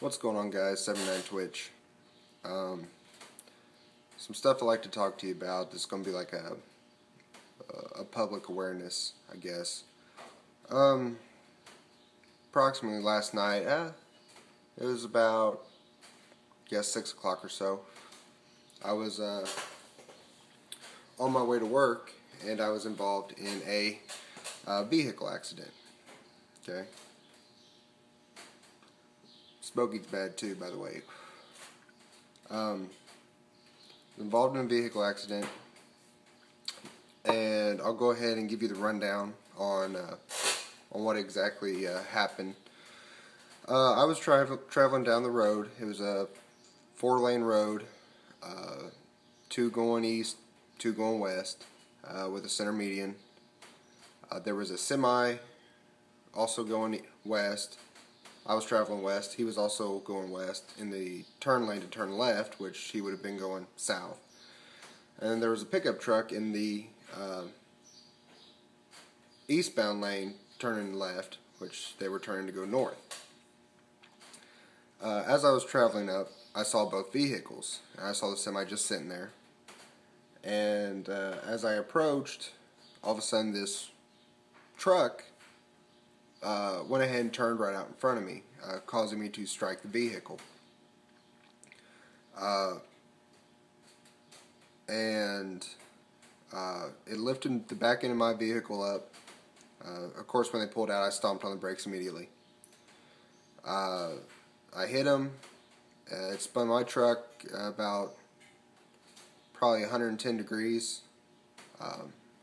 What's going on, guys? 79 Twitch. Some stuff I'd like to talk to you about. This is going to be like a public awareness, I guess. Approximately last night, it was about, I guess, 6 o'clock or so. I was on my way to work, and I was involved in a vehicle accident. Okay? Smoking's bad too, by the way. Involved in a vehicle accident, and I'll go ahead and give you the rundown on what exactly happened. I was traveling down the road. It was a 4-lane road, 2 going east, 2 going west, with a center median. There was a semi also going west. I was traveling west. He was also going west in the turn lane to turn left, which he would have been going south. And there was a pickup truck in the eastbound lane turning left, which they were turning to go north. As I was traveling up, I saw both vehicles. I saw the semi just sitting there. And as I approached, all of a sudden this truck went ahead and turned right out in front of me, causing me to strike the vehicle. It lifted the back end of my vehicle up. Of course, when they pulled out, I stomped on the brakes immediately. I hit him. It spun my truck about probably 110 degrees,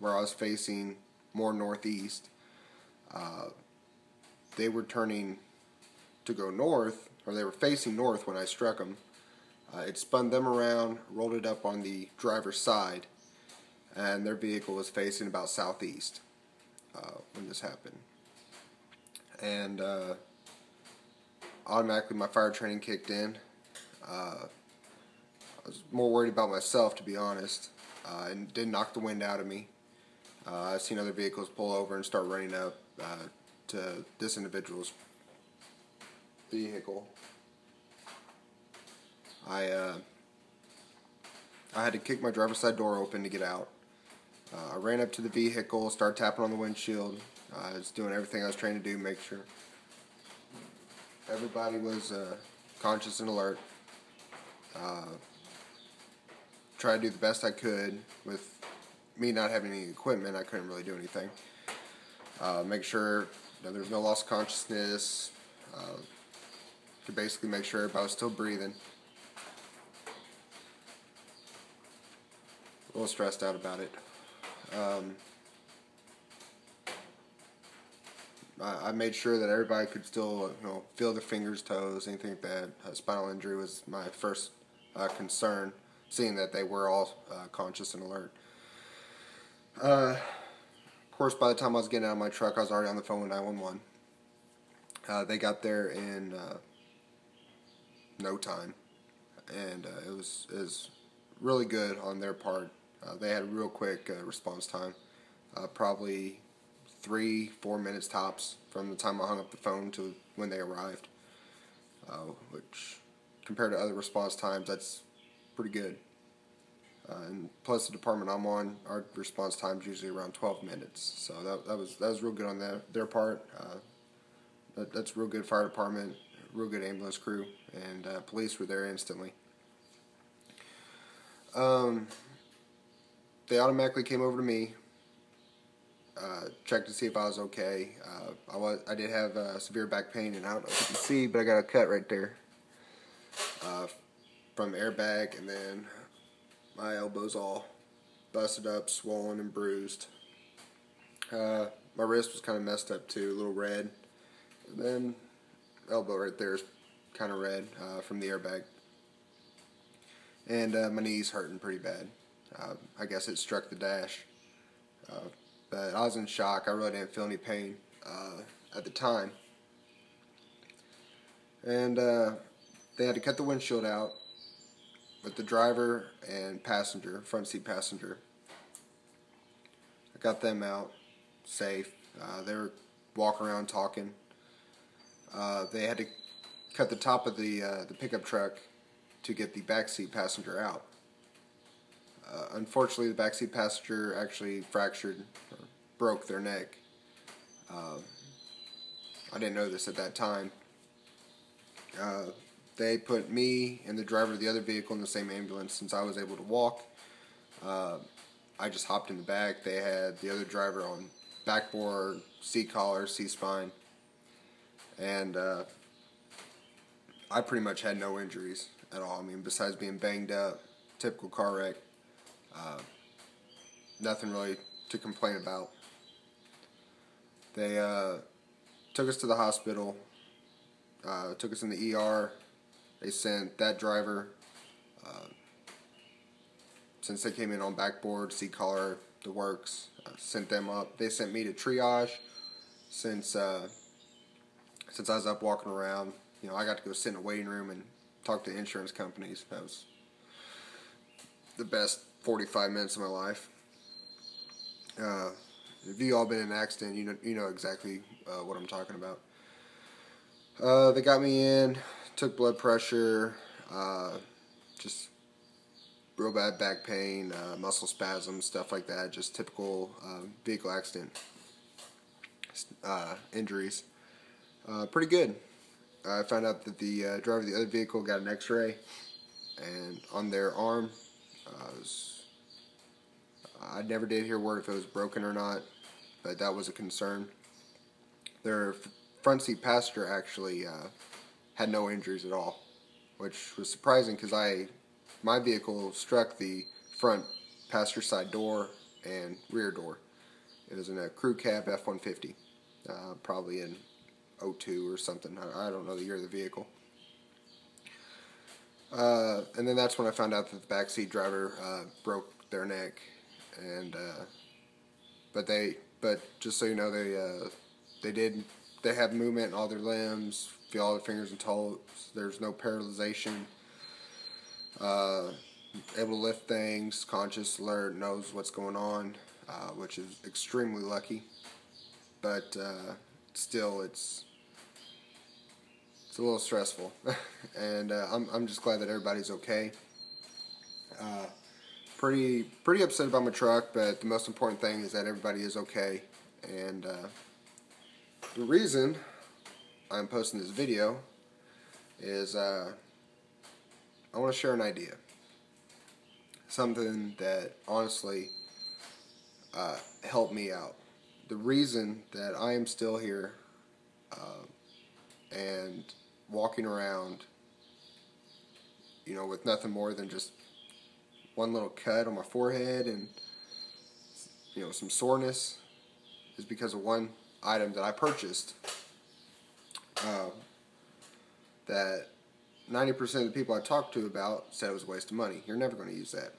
where I was facing more northeast. They were turning to go north, or they were facing north when I struck them. It spun them around, rolled it up on the driver's side, and their vehicle was facing about southeast when this happened. And automatically my fire training kicked in. I was more worried about myself, to be honest, and did knock the wind out of me. I've seen other vehicles pull over and start running up to this individual's vehicle. I had to kick my driver's side door open to get out. I ran up to the vehicle, started tapping on the windshield. I was doing everything I was trained to do, make sure everybody was conscious and alert. Tried to do the best I could. With me not having any equipment, I couldn't really do anything. Make sure there was no loss of consciousness. To basically make sure everybody was still breathing. A little stressed out about it. I made sure that everybody could still, feel their fingers, toes, anything like that. Spinal injury was my first concern, seeing that they were all conscious and alert. Of course, by the time I was getting out of my truck, I was already on the phone with 911. They got there in no time, and it was really good on their part. They had a real quick response time, probably 3-4 minutes tops from the time I hung up the phone to when they arrived, which compared to other response times, that's pretty good. And plus the department I'm on, our response time is usually around 12 minutes, so that was real good on their part. That's real good fire department, real good ambulance crew, and police were there instantly. They automatically came over to me, checked to see if I was okay. I did have severe back pain, and I don't know if you can see, but I got a cut right there from the airbag, and then my elbow's all busted up, swollen, and bruised. My wrist was kind of messed up too, a little red. And then elbow right there is kind of red from the airbag. And my knee's hurting pretty bad. I guess it struck the dash. But I was in shock. I really didn't feel any pain at the time. And they had to cut the windshield out with the driver and passenger, front seat passenger. I got them out safe. They were walking around talking. They had to cut the top of the pickup truck to get the backseat passenger out. Unfortunately, the backseat passenger actually fractured or broke their neck. I didn't know this at that time. They put me and the driver of the other vehicle in the same ambulance since I was able to walk. I just hopped in the back. They had the other driver on backboard, C-collar, C-spine, and I pretty much had no injuries at all. I mean, besides being banged up, typical car wreck, nothing really to complain about. They took us to the hospital, took us in the ER. They sent that driver, since they came in on backboard, C-collar, the works, sent them up. They sent me to triage since I was up walking around. You know, I got to go sit in a waiting room and talk to insurance companies. That was the best 45 minutes of my life. If you all been in an accident, you know exactly what I'm talking about. They got me in, took blood pressure, just real bad back pain, muscle spasms, stuff like that. Just typical vehicle accident injuries. Pretty good. I found out that the driver of the other vehicle got an x-ray, and on their arm, I never did hear word if it was broken or not, but that was a concern. Their front seat passenger actually had no injuries at all, which was surprising because my vehicle struck the front passenger side door and rear door. It was in a crew cab F-150, probably in 02 or something. I don't know the year of the vehicle. And then that's when I found out that the backseat driver broke their neck, and but just so you know, they have movement in all their limbs, feel all their fingers and toes. There's no paralyzation. Able to lift things, conscious, alert, knows what's going on, which is extremely lucky. But still, it's a little stressful, and I'm just glad that everybody's okay. Pretty upset about my truck, but the most important thing is that everybody is okay. And the reason I'm posting this video is I want to share an idea, something that honestly helped me out. The reason that I am still here and walking around, you know, with nothing more than just one little cut on my forehead and, you know, some soreness, is because of one item that I purchased that 90% of the people I talked to about said it was a waste of money. You're never going to use that.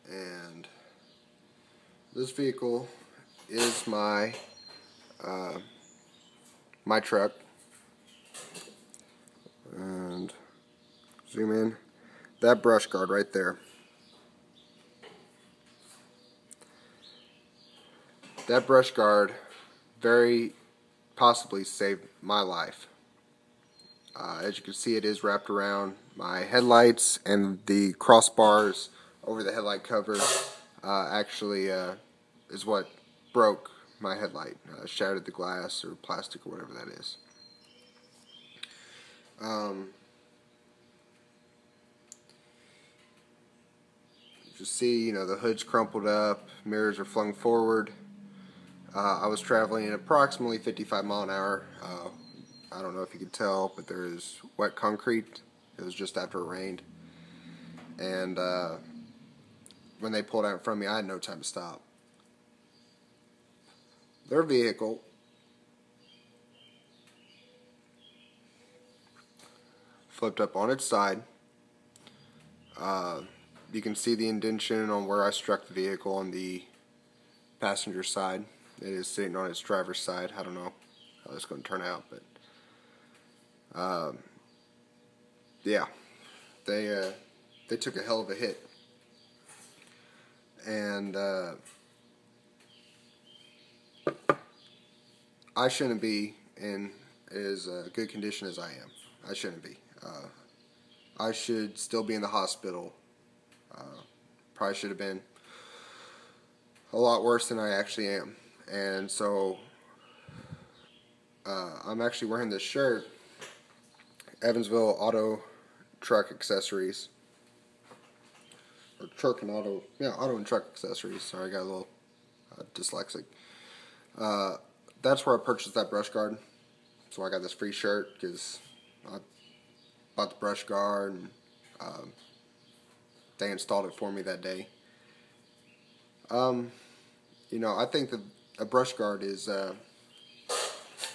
And this vehicle is my truck. And zoom in. That brush guard right there. That brush guard very possibly saved my life. As you can see, it is wrapped around my headlights, and the crossbars over the headlight cover actually is what broke my headlight, shattered the glass or plastic or whatever that is. You see, you know, the hood's crumpled up, mirrors are flung forward. I was traveling at approximately 55 miles an hour. I don't know if you could tell, but there is wet concrete. It was just after it rained. And when they pulled out in front of me, I had no time to stop. Their vehicle flipped up on its side. You can see the indentation on where I struck the vehicle on the passenger side. It is sitting on its driver's side. I don't know how this is going to turn out, but yeah, they took a hell of a hit, and I shouldn't be in is good condition as I am. I shouldn't be. I should still be in the hospital. Probably should have been a lot worse than I actually am. And so I'm actually wearing this shirt, Evansville Auto Truck Accessories. Or truck and auto, yeah, auto and truck accessories. Sorry, I got a little dyslexic. That's where I purchased that brush guard. So I got this free shirt because I bought the brush guard and they installed it for me that day. You know, I think that a brush guard is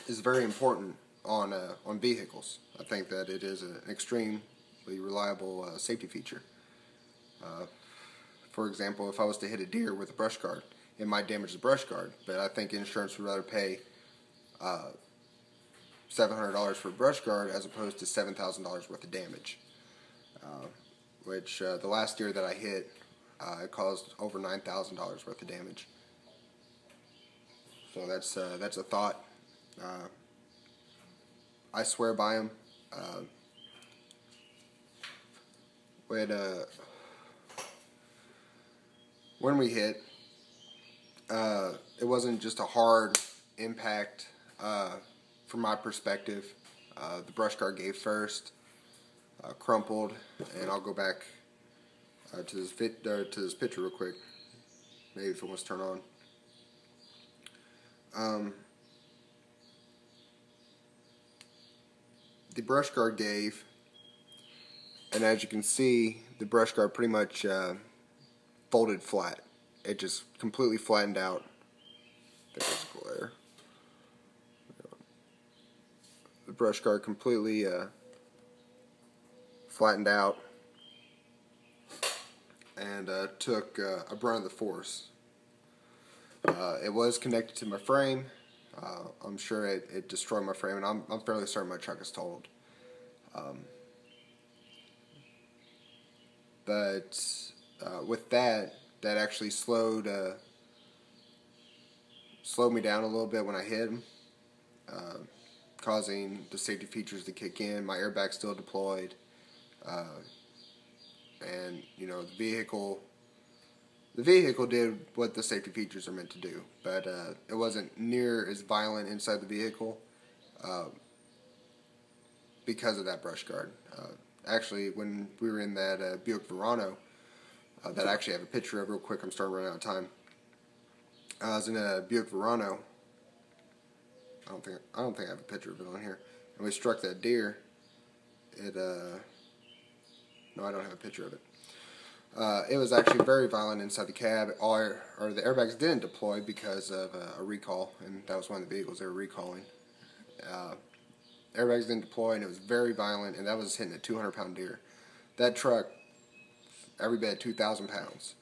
very important on vehicles. I think that it is an extremely reliable safety feature. For example, if I was to hit a deer with a brush guard, it might damage the brush guard, but I think insurance would rather pay $700 for a brush guard as opposed to $7,000 worth of damage. Which the last deer that I hit, it caused over $9,000 worth of damage. So that's a thought. I swear by them. When we hit, it wasn't just a hard impact from my perspective. The brush guard gave first, crumpled, and I'll go back to this picture real quick. Maybe if it wants to turn on. The brush guard gave, and as you can see, the brush guard pretty much folded flat. It just completely flattened out. There's glare. The brush guard completely flattened out and took a brunt of the force. It was connected to my frame. I'm sure it destroyed my frame, and I'm fairly certain my truck is totaled. But with that actually slowed me down a little bit when I hit him, causing the safety features to kick in. My airbag's still deployed, and you know the vehicle did what the safety features are meant to do, but it wasn't near as violent inside the vehicle because of that brush guard. Actually, when we were in that Buick Verano, that I actually have a picture of real quick, I'm starting to run out of time. I was in a Buick Verano. I don't think I have a picture of it on here. And we struck that deer. No, I don't have a picture of it. It was actually very violent inside the cab. The airbags didn't deploy because of a recall, and that was one of the vehicles they were recalling. Airbags didn't deploy, and it was very violent, and that was hitting a 200-pound deer. That truck, every bit 2,000 pounds,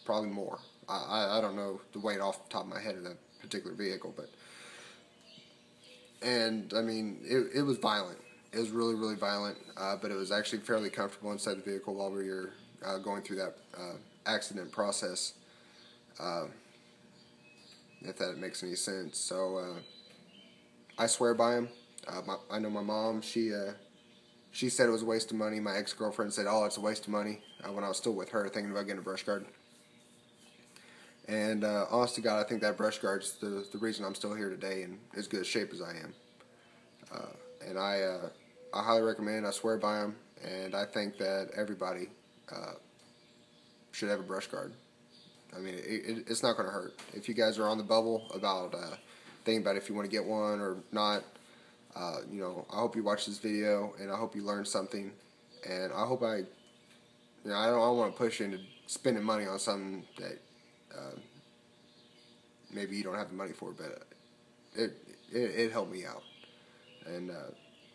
probably more. I don't know the weight off the top of my head of that particular vehicle, and I mean it was violent. It was really, really violent, but it was actually fairly comfortable inside the vehicle while we were going through that accident process, if that makes any sense. So I swear by him. I know my mom, she said it was a waste of money. My ex-girlfriend said, oh, it's a waste of money, when I was still with her thinking about getting a brush guard. And honest to God, I think that brush guard's the reason I'm still here today in as good a shape as I am. And I highly recommend it. I swear by them, and I think that everybody should have a brush guard. I mean, it's not going to hurt. If you guys are on the bubble about thinking about if you want to get one or not, you know, I hope you watch this video, and I hope you learn something, and I hope I don't want to push you into spending money on something that maybe you don't have the money for, but it helped me out, and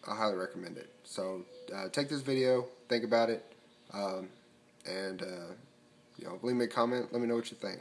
I highly recommend it. So take this video, think about it, and you know, leave me a comment, let me know what you think.